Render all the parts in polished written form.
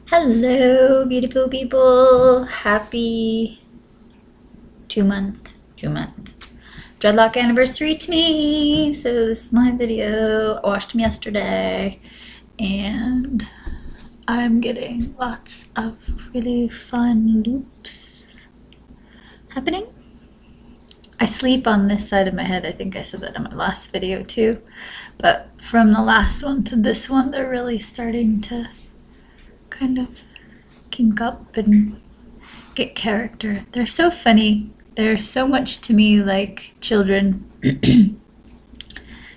Hello, beautiful people. Happy 2 month Dreadlock anniversary to me. So this is my video. I watched them yesterday and I'm getting lots of really fun loops happening. I sleep on this side of my head. I think I said that in my last video too. But from the last one to this one, they're really starting to kind of kink up and get character. They're so funny. They're so much to me like children.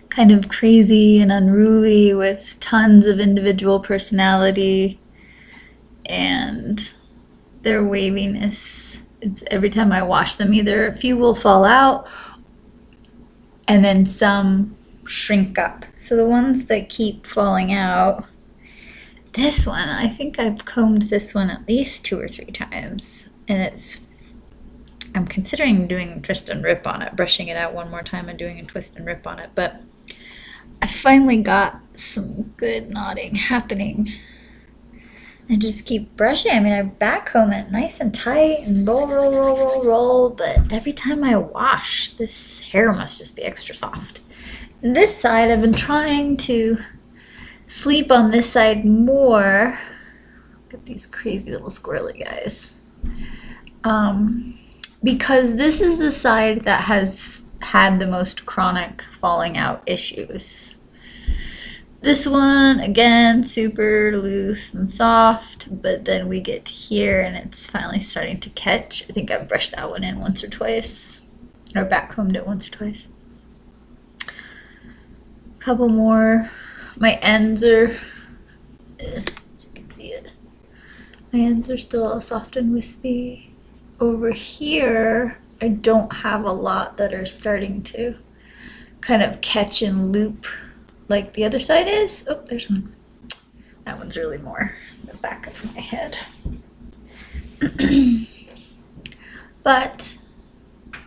Kind of crazy and unruly with tons of individual personality, and their waviness. It's every time I wash them, either a few will fall out and then some shrink up. So the ones that keep falling out, this one, I think I've combed this one at least 2 or 3 times, and I'm considering doing a twist and rip on it, brushing it out one more time and doing a twist and rip on it, but I finally got some good knotting happening. And just keep brushing. I mean, I back comb it nice and tight and roll, but every time I wash, this hair must just be extra soft. And this side, I've been trying to sleep on this side more. Look at these crazy little squirrely guys. Because this is the side that has had the most chronic falling out issues. This one, again, super loose and soft, but then we get to here and it's finally starting to catch. I think I've brushed that one in once or twice, or back combed it once or twice. A couple more. My ends are, as you can see it, my ends are still all soft and wispy. Over here, I don't have a lot that are starting to kind of catch and loop like the other side is. Oh, there's one. That one's really more in the back of my head. But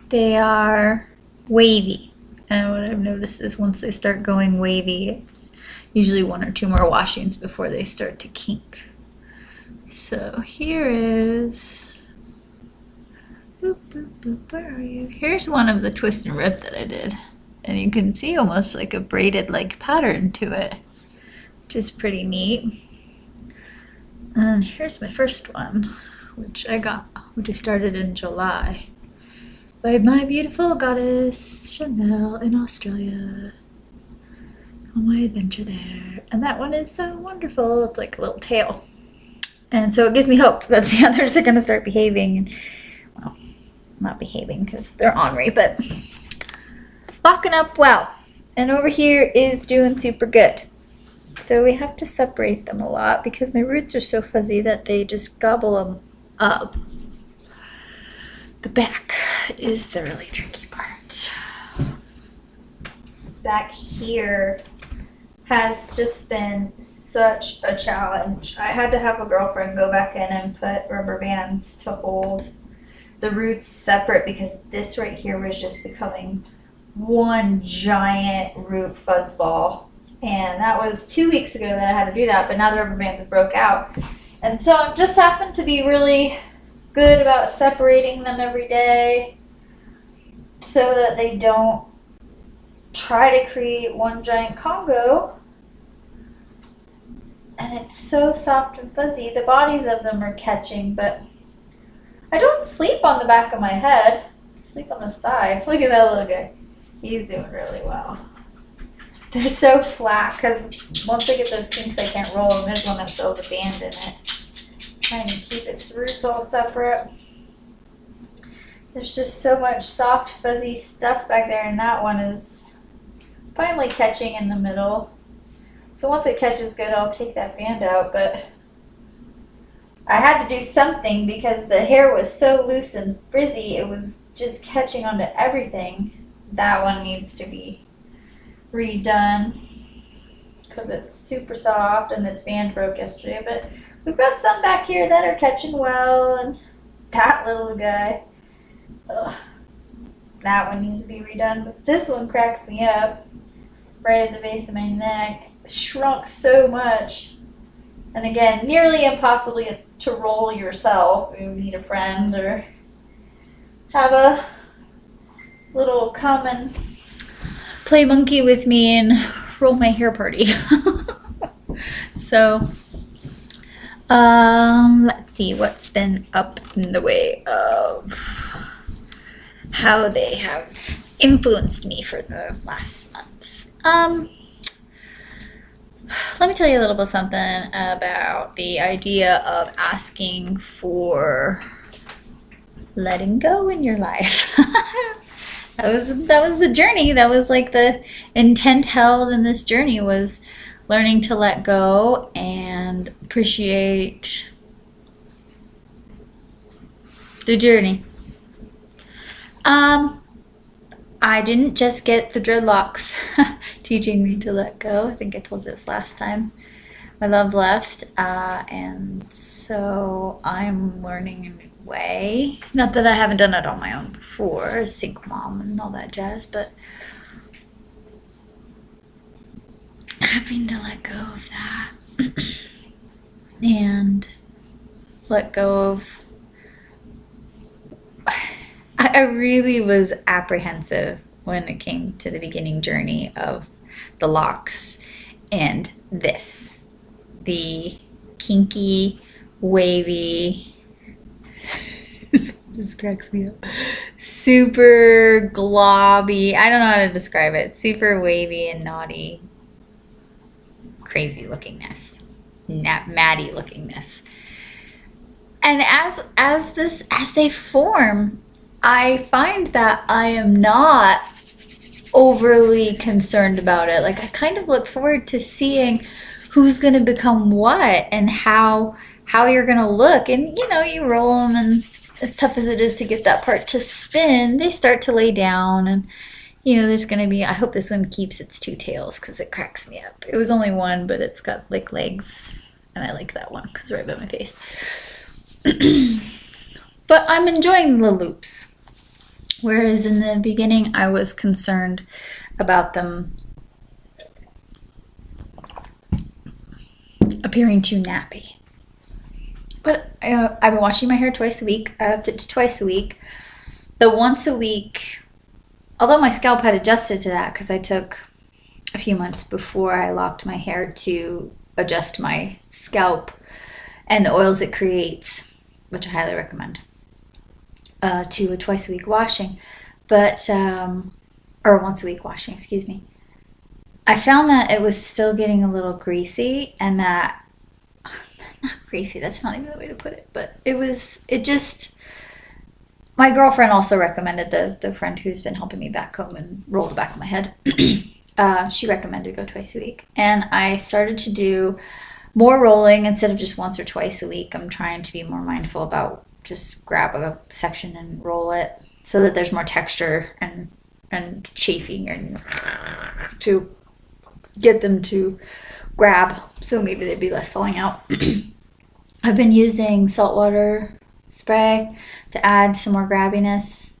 they are wavy. And what I've noticed is once they start going wavy, it's usually 1 or 2 more washings before they start to kink. So here is, boop, boop, boop, where are you? Here's one of the twist and rip that I did. And you can see almost like a braided like pattern to it, which is pretty neat. And here's my first one, which I started in July by my beautiful goddess Chanel in Australia on my adventure there. And that one is so wonderful. It's like a little tail. And so it gives me hope that the others are going to start behaving. And, well, not behaving because they're ornery, but locking up well. And over here is doing super good. So we have to separate them a lot because my roots are so fuzzy that they just gobble them up. The back is the really tricky part. Back here has just been such a challenge. I had to have a girlfriend go back in and put rubber bands to hold the roots separate because this right here was just becoming one giant root fuzzball, and that was 2 weeks ago that I had to do that, but now the rubber bands have broke out, and so I'm just having to be really good about separating them every day so that they don't try to create one giant Congo. And it's so soft and fuzzy. The bodies of them are catching, but I don't sleep on the back of my head. I sleep on the side. Look at that little guy. He's doing really well. They're so flat because once I get those kinks, I can't roll them. There's one that still has a band in it. Trying to keep its roots all separate. There's just so much soft, fuzzy stuff back there, and that one is finally catching in the middle. So once it catches good, I'll take that band out, but I had to do something because the hair was so loose and frizzy, it was just catching onto everything. That one needs to be redone because it's super soft and its band broke yesterday, but we've got some back here that are catching well, and that little guy, ugh, that one needs to be redone, but this one cracks me up right at the base of my neck. It shrunk so much. And again, nearly impossible to roll yourself. You need a friend or have a little come and play monkey with me and roll my hair party. So, let's see what's been up in the way of how they have influenced me for the last month. Let me tell you a little bit something about the idea of asking for letting go in your life. That was the journey. That was like the intent held in this journey, was learning to let go and appreciate the journey. I didn't just get the dreadlocks teaching me to let go. I think I told you this last time. My love left, and so I'm learning a new way. Not that I haven't done it on my own before, single mom and all that jazz, but having to let go of that and let go of. I really was apprehensive when it came to the beginning journey of the locs and this. The kinky, wavy, this cracks me up, super globby, I don't know how to describe it, super wavy and naughty, crazy lookingness, Maddie lookingness. And as they form, I find that I am not overly concerned about it. Like, I kind of look forward to seeing who's going to become what and how you're going to look. And, you roll them, and as tough as it is to get that part to spin, they start to lay down. And, there's going to be, I hope this one keeps its two tails because it cracks me up. It was only one, but it's got, like, legs. And I like that one because it's right by my face. But I'm enjoying the loops. Whereas in the beginning, I was concerned about them appearing too nappy. But I've been washing my hair twice a week. I upped it to twice a week. The once a week, although my scalp had adjusted to that because I took a few months before I locked my hair to adjust my scalp and the oils it creates, which I highly recommend, to a twice a week washing, but or once a week washing, excuse me. I found that it was still getting a little greasy, and that, not greasy, that's not even the way to put it, but my girlfriend also recommended, the friend who's been helping me back home and roll the back of my head, she recommended go twice a week, and I started to do more rolling instead of just once or twice a week. I'm trying to be more mindful about just grab a section and roll it so that there's more texture and chafing and to get them to grab, so maybe they'd be less falling out. I've been using saltwater spray to add some more grabbiness,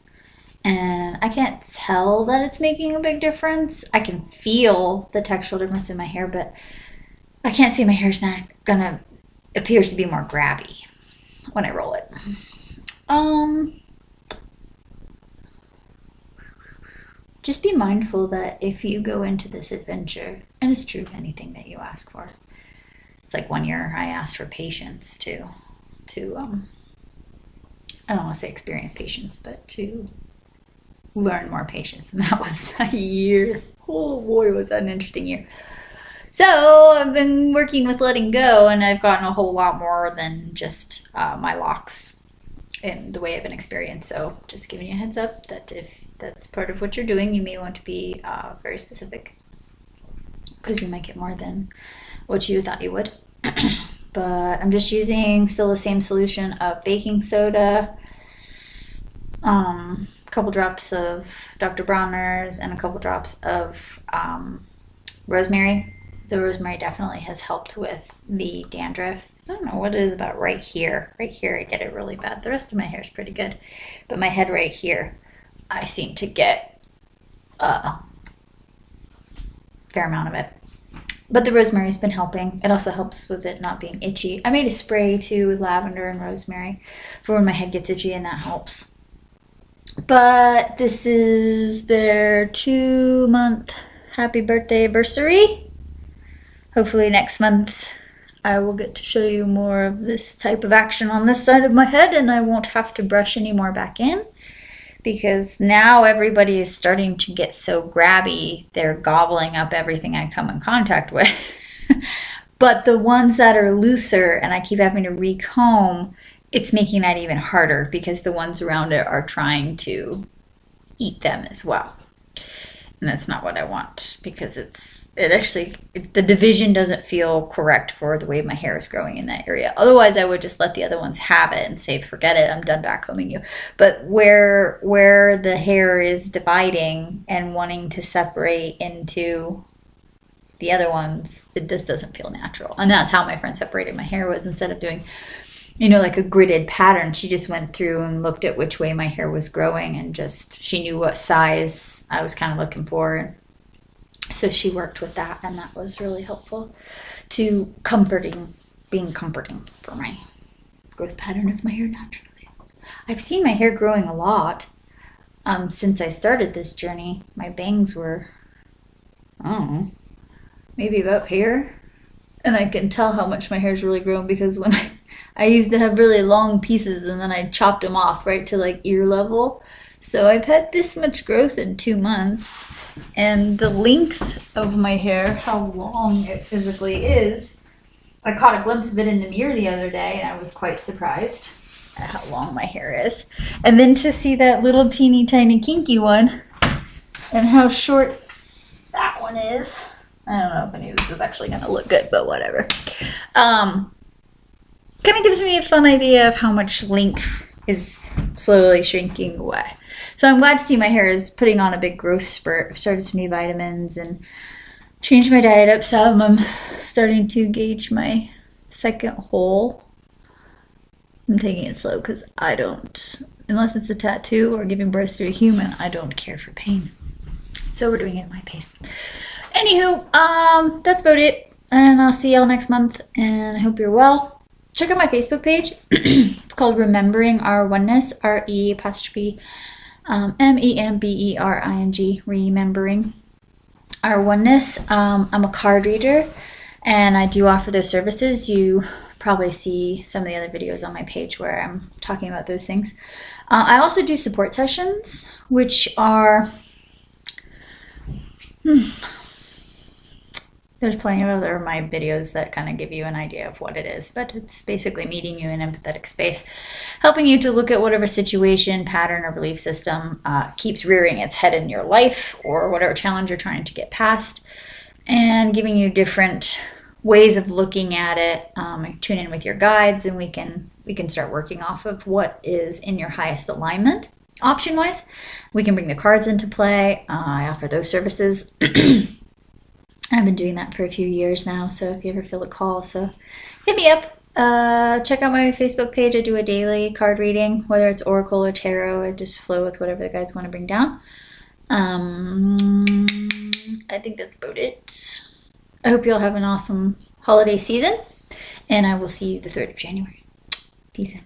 and I can't tell that it's making a big difference. I can feel the textural difference in my hair, but I can't see my hair's not gonna, appears to be more grabby when I roll it. Just be mindful that if you go into this adventure, and it's true of anything that you ask for, it's like 1 year I asked for patience to I don't want to say experience patience, but to learn more patience, and that was a year. Oh boy, was that an interesting year. So I've been working with letting go, and I've gotten a whole lot more than just my locks in the way I've been experienced. So just giving you a heads up that if that's part of what you're doing, you may want to be very specific, because you might get more than what you thought you would. But I'm just using still the same solution of baking soda, a couple drops of Dr. Bronner's, and a couple drops of rosemary. The rosemary definitely has helped with the dandruff. I don't know what it is about right here. Right here I get it really bad. The rest of my hair is pretty good. But my head right here, I seem to get a fair amount of it. But the rosemary's been helping. It also helps with it not being itchy. I made a spray too with lavender and rosemary for when my head gets itchy, and that helps. But this is their 2-month happy birthday anniversary. Hopefully next month I will get to show you more of this type of action on this side of my head, and I won't have to brush any more back in, because now everybody is starting to get so grabby, they're gobbling up everything I come in contact with. But the ones that are looser and I keep having to recomb, it's making that even harder because the ones around it are trying to eat them as well. And that's not what I want, because the division doesn't feel correct for the way my hair is growing in that area. Otherwise, I would just let the other ones have it and say, forget it, I'm done backcombing you. But where the hair is dividing and wanting to separate into the other ones, it just doesn't feel natural. And that's how my friend separated my hair, was instead of doing, like a gridded pattern, she just went through and looked at which way my hair was growing, and she knew what size I was kind of looking for. And so she worked with that, and that was really helpful to being comforting for my growth pattern of my hair naturally. I've seen my hair growing a lot since I started this journey. My bangs were, I don't know, maybe about here. And I can tell how much my hair's really grown, because when I used to have really long pieces, and then I chopped them off right to like ear level. So I've had this much growth in 2 months, and the length of my hair, how long it physically is, I caught a glimpse of it in the mirror the other day, and I was quite surprised at how long my hair is. And then to see that little teeny tiny kinky one and how short that one is. I don't know if any of this is actually going to look good, but whatever. Kind of gives me a fun idea of how much length is slowly shrinking away. So I'm glad to see my hair is putting on a big growth spurt. I've started some new vitamins and changed my diet up some. I'm starting to gauge my second hole. I'm taking it slow because I don't, unless it's a tattoo or giving birth to a human, I don't care for pain. So we're doing it at my pace. Anywho, that's about it. And I'll see y'all next month, and I hope you're well. Check out my Facebook page. It's called Remembering Our Oneness, RE''MEMBERING, Remembering Our Oneness. I'm a card reader, and I do offer those services. You probably see some of the other videos on my page where I'm talking about those things. I also do support sessions, which are... There's plenty of other my videos that kind of give you an idea of what it is, but it's basically meeting you in empathetic space, helping you to look at whatever situation, pattern, or belief system keeps rearing its head in your life, or whatever challenge you're trying to get past, and giving you different ways of looking at it. Tune in with your guides, and we can start working off of what is in your highest alignment. Option-wise, we can bring the cards into play. I offer those services. I've been doing that for a few years now, so if you ever feel a call, so hit me up. Check out my Facebook page. I do a daily card reading, whether it's Oracle or Tarot. I just flow with whatever the guides want to bring down. I think that's about it. I hope you all have an awesome holiday season, and I will see you the 3rd of January. Peace out.